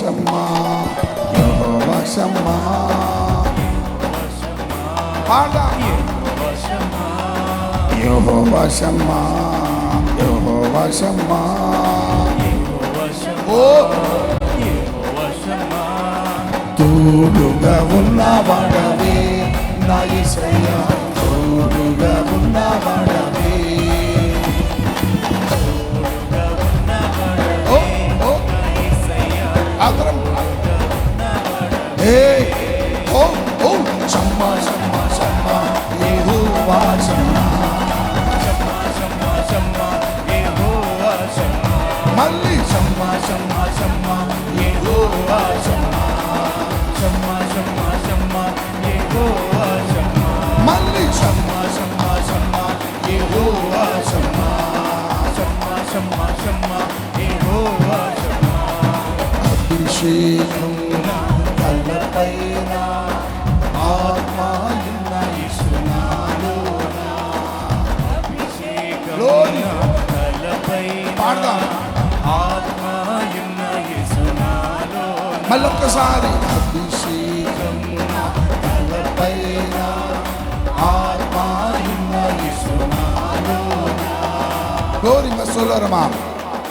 షమ్మా, యెహోవా షమ్మా. పాడా యెహోవా షమ్మా, యెహోవా షమ్మా. ఓ తోడుగా ఉన్నవాడవే నా యేసయ్యా, తోడుగా ఉన్నవాడవే. షమ్మా షమ్మా షమ్మా యెహోవా షమ్మా, మళ్ళీ షమ్మా షమ్మా షమ్మా యెహోవా షమ్మా, మళ్ళీ షమ్మా షమ్మా షమ్మా యెహోవా షమ్మా. అభిషేకం తలపైన ఆత్మయున్న యేసునాలోన, మళ్ళొక్కసారి అభిషేకం తలపైన ఆత్మయున్న యేసునాలోన. గ్లోరీ మసోలరమా.